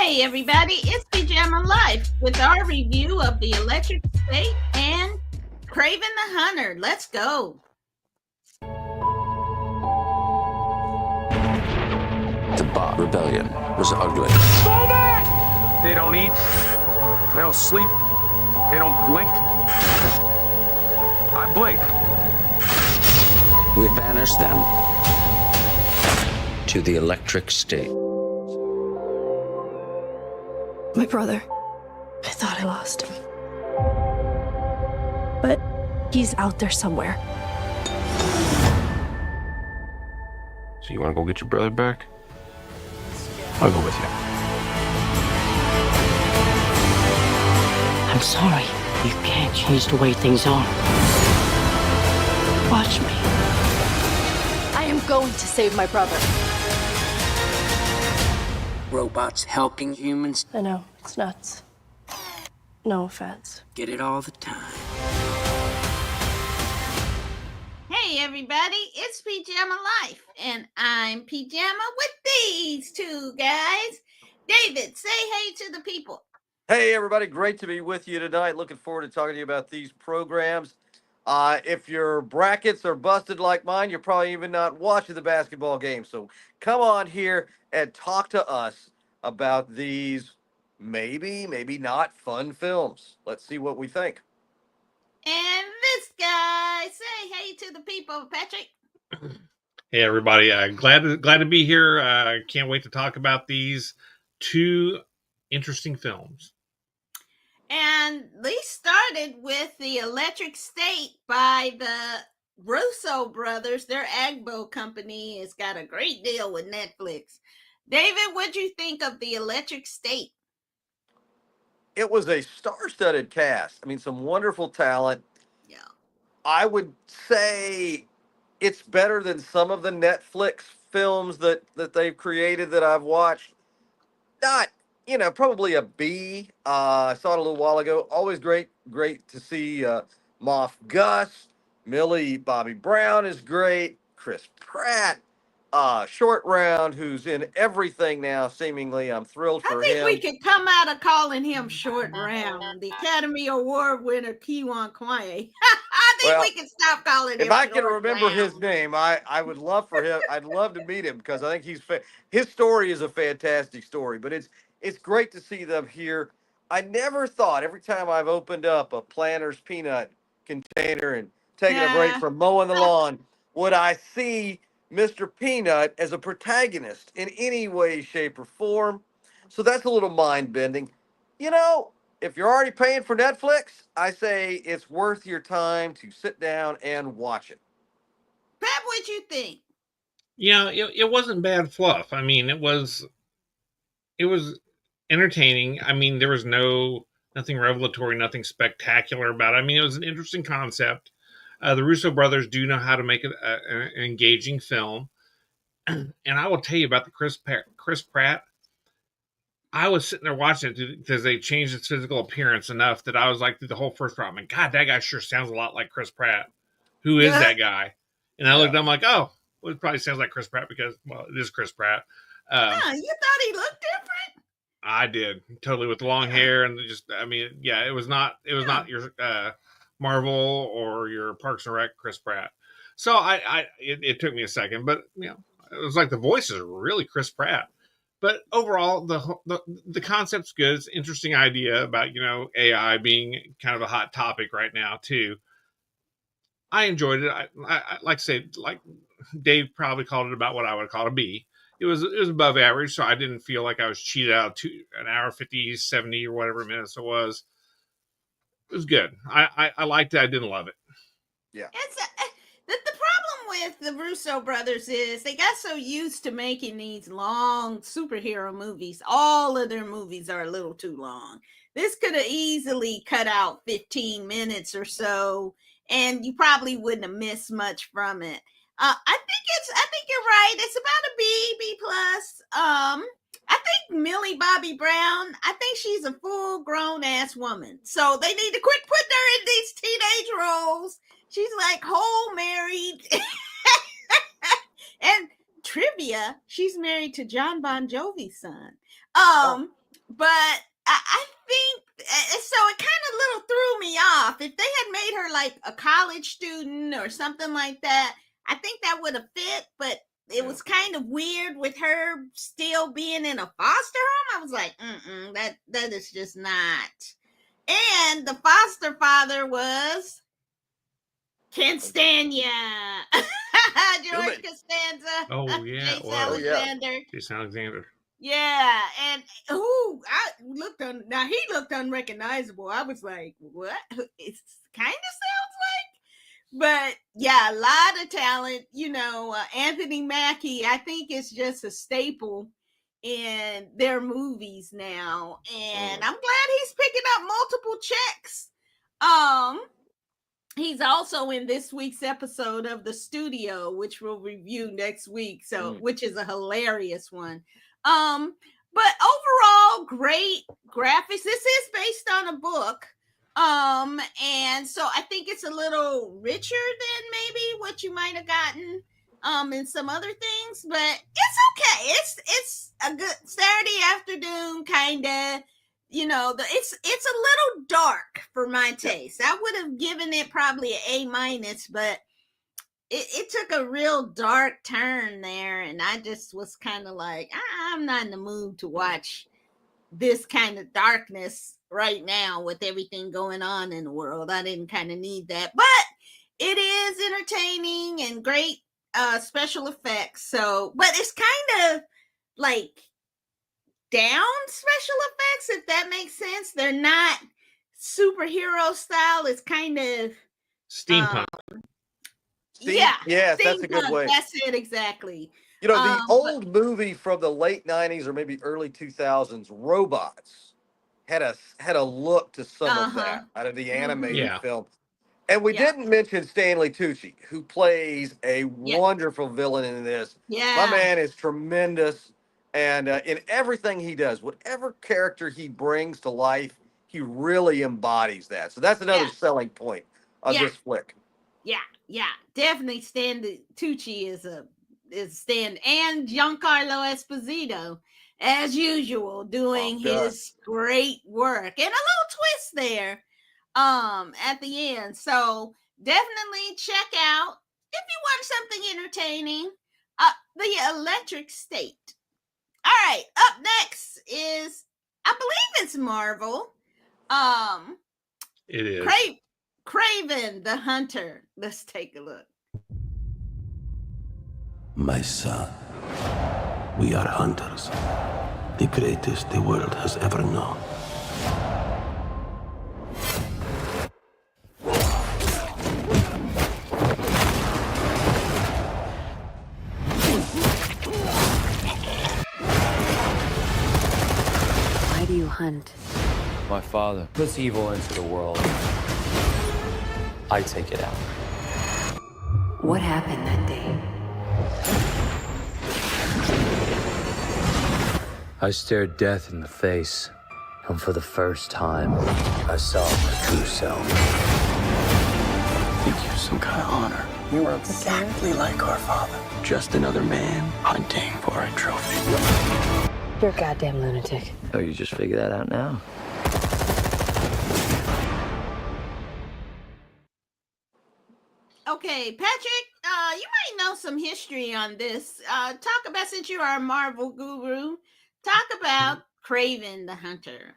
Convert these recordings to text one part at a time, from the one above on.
Hey everybody, it's Pajama Life with our review of The Electric State and Kraven the Hunter. Let's go. The Bot Rebellion was ugly. They don't eat, they don't sleep, they don't blink. I blink. We banished them to the Electric State. My brother. I thought I lost him. But he's out there somewhere. So you want to go get your brother back? I'll go with you. I'm sorry. You can't change the way things are. Watch me. I am going to save my brother. Robots helping humans. I know, it's nuts. No offense. Get it all the time. Hey everybody, it's Pajama Life and I'm Pajama with these two guys. David, say hey to the people. Hey, everybody. Great to be with you tonight. Looking forward to talking to you about these programs. If your brackets are busted like mine, you're probably even not watching the basketball game. So come on here and talk to us about these maybe not fun films. Let's see what we think. And this guy, say hey to the people, Patrick. Hey everybody, glad to be here. Can't wait to talk about these two interesting films. And they started with The Electric State by the Russo brothers. Their Agbo company has got a great deal with Netflix. David, what'd you think of The Electric State? It was a star-studded cast. I mean, some wonderful talent. Yeah. I would say it's better than some of the Netflix films that they've created that I've watched. Not, probably a B. I saw it a little while ago. Always great to see Moff Gus. Millie Bobby Brown is great. Chris Pratt. Short Round, who's in everything now, seemingly. I'm thrilled for I think him. we could come out of calling him Short Round. The Academy Award winner, Kiwan Kwaye. I think we can stop calling him If I Short can remember Round. his name, I would love for him. I'd love to meet him because I think his story is a fantastic story. But it's great to see them here. I never thought, every time I've opened up a Planters peanut container and taken a break from mowing the lawn, would I see Mr. Peanut as a protagonist in any way, shape, or form. So that's a little mind-bending. If you're already paying for Netflix, I say it's worth your time to sit down and watch it. Pat, what'd you think? Yeah, it wasn't bad fluff. I mean, it was entertaining. I mean, there was nothing revelatory, nothing spectacular about it. I mean, it was an interesting concept. The Russo brothers do know how to make it an engaging film. And I will tell you about the Chris Pratt. I was sitting there watching it because they changed its physical appearance enough that I was like, through the whole first round, I'm like, God, that guy sure sounds a lot like Chris Pratt. Who is that guy? And I looked, I'm like, oh, well, it probably sounds like Chris Pratt because, well, it is Chris Pratt. You thought he looked different? I did, totally, with the long hair and it was not your Marvel or your Parks and Rec Chris Pratt. So it took me a second, but it was like the voice is really Chris Pratt. But overall, the concept's good. It's an interesting idea about AI being kind of a hot topic right now too. I enjoyed it. I like I say, like Dave probably called it about what I would call a B. It was above average, so I didn't feel like I was cheated out of an hour 50, 70 or whatever minutes it was. It was good. I liked it. I didn't love it. Yeah. The problem with the Russo brothers is they got so used to making these long superhero movies. All of their movies are a little too long. This could have easily cut out 15 minutes or so, and you probably wouldn't have missed much from it. I think you're right. It's about a B plus. I think Millie Bobby Brown, I think she's a full grown ass woman. So they need to quit putting her in these teenage roles. She's like whole married. And trivia, she's married to John Bon Jovi's son. but I think so. It kind of little threw me off. If they had made her like a college student or something like that, I think that would have fit. But it was kind of weird with her still being in a foster home. I was like, that is just not. And the foster father was Constania. George Costanza. Oh yeah, Jason well, Alexander. Jason Alexander. Yeah, and I looked on. Now he looked unrecognizable. I was like, "What?" It kind of sounds like, but yeah, a lot of talent. Anthony Mackie. I think is just a staple in their movies now, and I'm glad he's picking up multiple checks. He's also in this week's episode of The Studio, which we'll review next week. So, which is a hilarious one. But overall, great graphics. This is based on a book. And so I think it's a little richer than maybe what you might have gotten in some other things, but it's okay. It's a good Saturday afternoon kind of. It's a little dark for my taste. I would have given it probably an A-, but it took a real dark turn there, and I just was kind of like, I'm not in the mood to watch this kind of darkness right now with everything going on in the world. I didn't kind of need that, but it is entertaining and great special effects. So, but it's kind of like down special effects, if that makes sense. They're not superhero style. It's kind of steampunk. Yes, steampunk. that's a good way. That's it, exactly. The old movie from the late 90s or maybe early 2000s, Robots, had a look to some of that out of the animated film. And we didn't mention Stanley Tucci, who plays a wonderful villain in this. My man is tremendous. And in everything he does, whatever character he brings to life, he really embodies that. So that's another selling point of this flick. Yeah, definitely. Stanley Tucci is Stan, and Giancarlo Esposito, as usual, doing his great work, and a little twist there at the end. So definitely check out, if you want something entertaining, The Electric State. All right, up next is, I believe it's Marvel. It is Kraven the Hunter. Let's take a look. My son, we are hunters, the greatest the world has ever known. Why do you hunt? My father puts evil into the world. I take it out. What happened that day? I stared death in the face, and for the first time, I saw my true self. I think you have some kind of honor. You are exactly like our father. Just another man hunting for a trophy. You're a goddamn lunatic. Oh, you just figured that out now? Okay, Patrick, you might know some history on this. Talk about, since you are a Marvel guru, talk about Kraven the Hunter.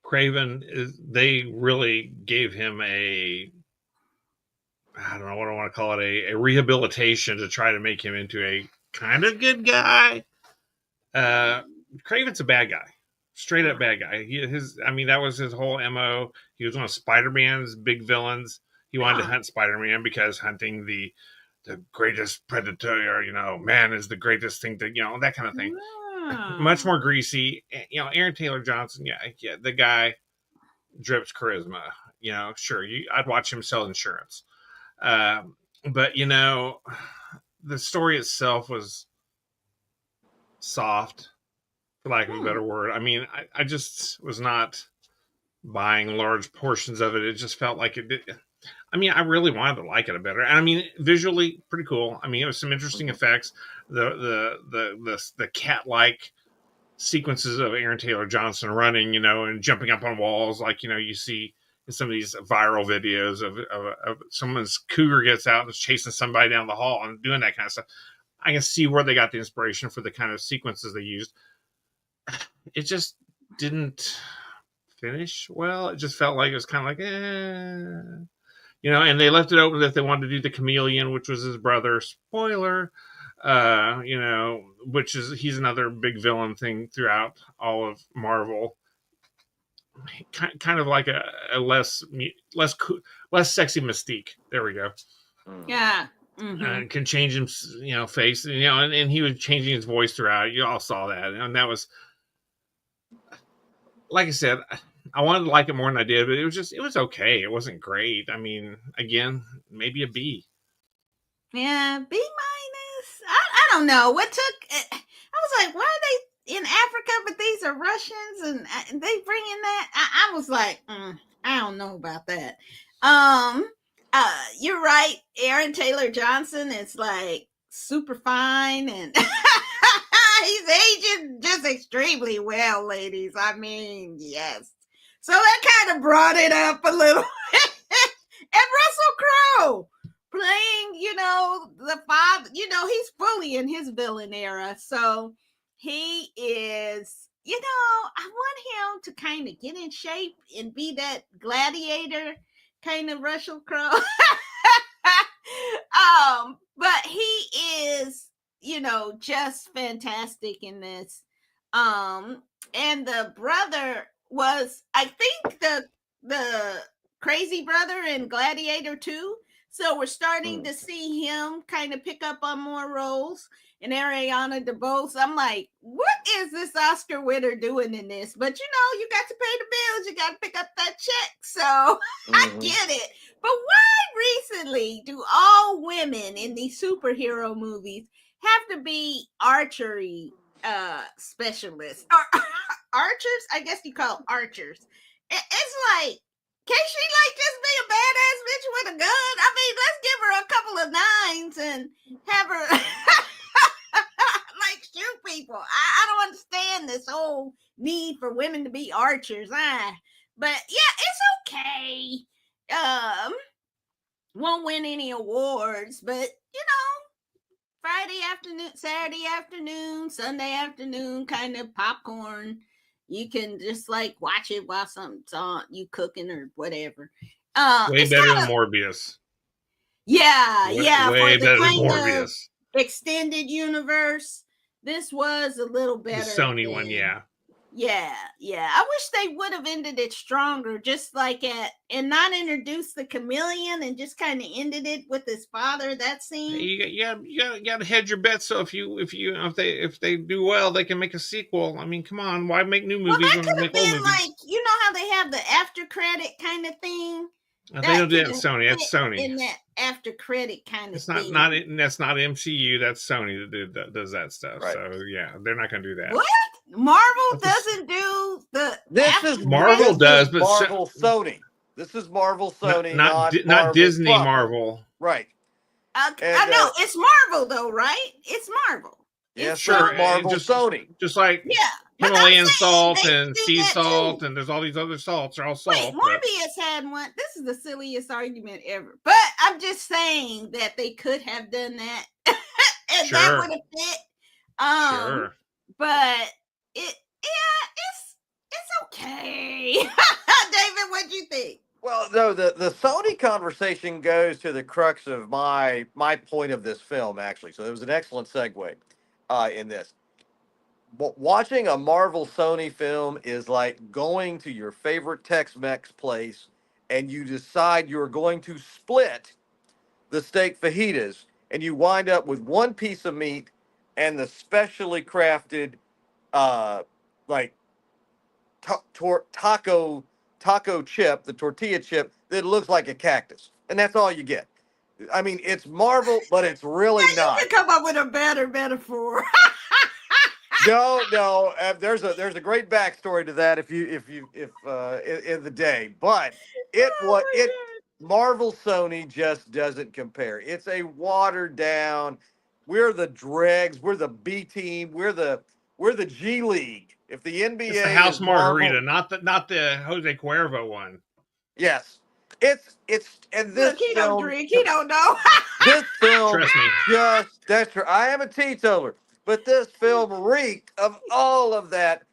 Kraven they really gave him I don't know what I want to call it, a rehabilitation to try to make him into a kind of good guy. Kraven's a bad guy, straight up bad guy. That was his whole MO. He was one of Spider-Man's big villains. He wanted to hunt Spider-Man because hunting the greatest predator, man is the greatest thing to, that kind of thing. Much more greasy. Aaron Taylor Johnson, the guy drips charisma. Sure, I'd watch him sell insurance. But the story itself was soft, for lack of a better word. I just was not buying large portions of it. It just felt like it did. I really wanted to like it better. And visually pretty cool. It was some interesting effects. The cat-like sequences of Aaron Taylor Johnson running, and jumping up on walls, like you see in some of these viral videos of someone's cougar gets out and is chasing somebody down the hall and doing that kind of stuff. I can see where they got the inspiration for the kind of sequences they used. It just didn't finish well. It just felt like it was kind of like, and they left it open that they wanted to do the chameleon, which was his brother. Spoiler, which is he's another big villain thing throughout all of Marvel. Kind of like a less sexy Mystique. There we go. Yeah. Mm-hmm. Can change his face, and he was changing his voice throughout. You all saw that, and that was, like I said, I wanted to like it more than I did, but it was okay. It wasn't great. I mean, again, maybe a B. Yeah, B minus. I don't know what took. I was like, why are they in Africa? But these are Russians, and they bring in that. I was like, I don't know about that. You're right. Aaron Taylor Johnson is like super fine, and he's aging just extremely well, ladies. I mean, yes. So that kind of brought it up a little. And Russell Crowe playing, the father, he's fully in his villain era. So he is, I want him to kind of get in shape and be that gladiator kind of Russell Crowe. But he is, just fantastic in this. And the brother was, I think, the crazy brother in Gladiator 2. So we're starting to see him kind of pick up on more roles. And Ariana DeBose, I'm like, what is this Oscar winner doing in this? But you got to pay the bills, you got to pick up that check. So I get it. But why recently do all women in these superhero movies have to be archery specialists or archers? I guess you call archers. It's like, can't she just be a badass bitch with a gun? I mean, let's give her a couple of nines and have her shoot people. I don't understand this whole need for women to be archers. But yeah, it's okay. Won't win any awards, but Friday afternoon, Saturday afternoon, Sunday afternoon, kind of popcorn. You can just watch it while something's on, you cooking or whatever. Way better than Morbius. Yeah, way better than Morbius. Extended universe. This was a little better. The Sony one, yeah. Yeah. I wish they would have ended it stronger, just and not introduced the chameleon and just kind of ended it with his father. That scene. You got to hedge your bets. So if they do well, they can make a sequel. I mean, come on, why make new movies when they make old movies? How they have the after credit kind of thing. They don't do that at Sony. That's Sony. In that after credit kind of thing. That's not MCU. That's Sony that does that stuff. Right. So yeah, they're not going to do that. What? Marvel doesn't do the. Marvel does, but Marvel Sony. This is Marvel Sony, not Disney Marvel. Right. I know it's Marvel though, right? It's Marvel. Yeah, sure. Marvel Sony. Just like Himalayan salt and sea salt, and there's all these other salts. They're all salt. Wait, Morbius had one. This is the silliest argument ever. But I'm just saying that they could have done that, and that would have fit. Sure. But it's okay. David, what'd you think? Well, no, the Sony conversation goes to the crux of my point of this film, actually. So it was an excellent segue in this. Watching a Marvel Sony film is like going to your favorite Tex-Mex place and you decide you're going to split the steak fajitas and you wind up with one piece of meat and the specially crafted taco chip, the tortilla chip that looks like a cactus. And that's all you get. I mean, it's Marvel, but it's really not. You can come up with a better metaphor. No. There's a great backstory to that if in the day, but Marvel Sony just doesn't compare. It's a watered down. We're the dregs. We're the B team. We're the we're the G League. If the NBA It's the House is Margarita, Marvel, not the Jose Cuervo one. yes, it's and this Look, he don't film. drink. He don't know. This film Trust me. just, that's true. I am a teetotaler, but this film reeked of all of that,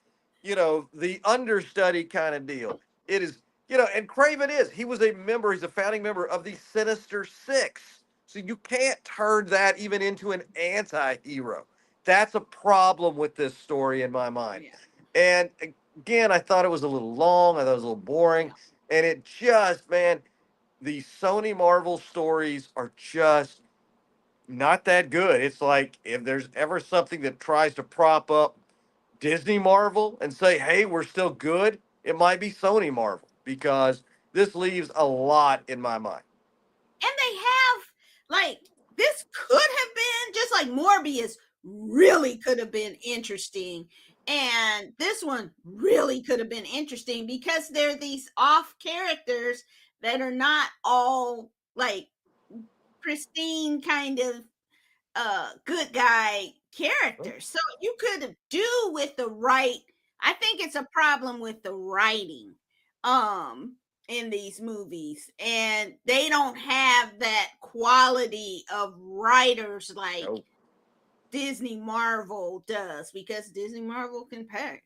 the understudy kind of deal. It is, and Craven he was a member, he's a founding member of the Sinister Six. So you can't turn that even into an anti hero. That's a problem with this story in my mind. Yeah. And again, I thought it was a little long, I thought it was a little boring. And it just, man, the Sony Marvel stories are just not that good. It's like if there's ever something that tries to prop up Disney Marvel and say, hey, we're still good, it might be Sony Marvel because this leaves a lot in my mind. And they have, like, this could have been just like Morbius really could have been interesting. And this one really could have been interesting because they're these off characters that are not all like pristine kind of good guy characters. So you could do with the right. I think it's a problem with the writing in these movies, and they don't have that quality of writers like Nope. Disney Marvel does, because Disney Marvel can pay.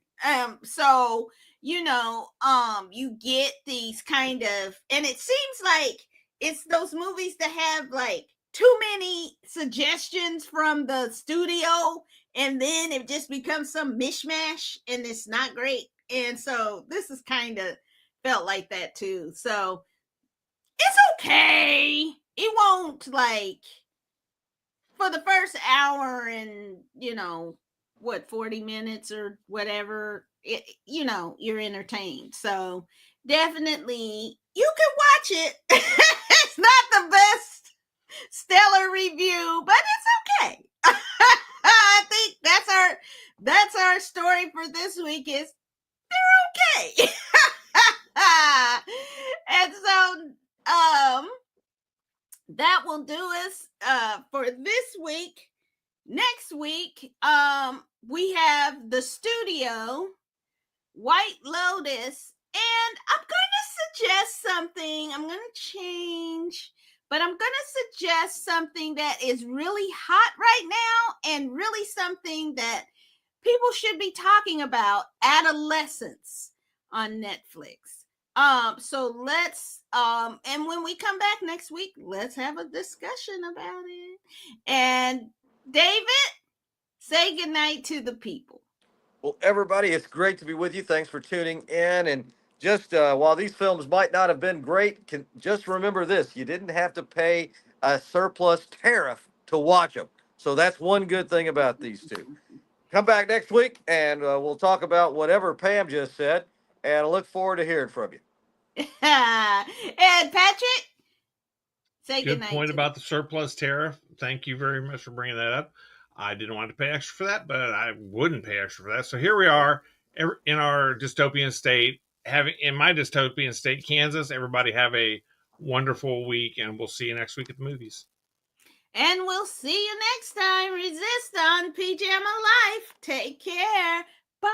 So you get these kind of, and it seems like it's those movies that have like too many suggestions from the studio, and then it just becomes some mishmash and it's not great. And so this is kind of felt like that too. So it's okay. It won't, like, for the first hour and 40 minutes or whatever, you're entertained. So definitely you can watch it. It's not the best stellar review, but it's okay. I think that's our story for this week is they're okay. And so that will do us for this week. Next week, we have The Studio, White Lotus, and I'm going to suggest something. I'm going to change, but I'm going to suggest something that is really hot right now and really something that people should be talking about: adolescence on Netflix. So let's and when we come back next week, let's have a discussion about it. And David, say goodnight to the people. Well, everybody, it's great to be with you. Thanks for tuning in. And just while these films might not have been great, just remember this: you didn't have to pay a surplus tariff to watch them. So that's one good thing about these two. Come back next week, and we'll talk about whatever Pam just said. And I look forward to hearing from you. And Patrick, say Good goodnight. point about the surplus tariff. Thank you very much for bringing that up. I didn't want to pay extra for that, but I wouldn't pay extra for that. So here we are in our dystopian state, in my dystopian state, Kansas. Everybody have a wonderful week, and we'll see you next week at the movies. And we'll see you next time. Resist on Pajama Life. Take care. Bye.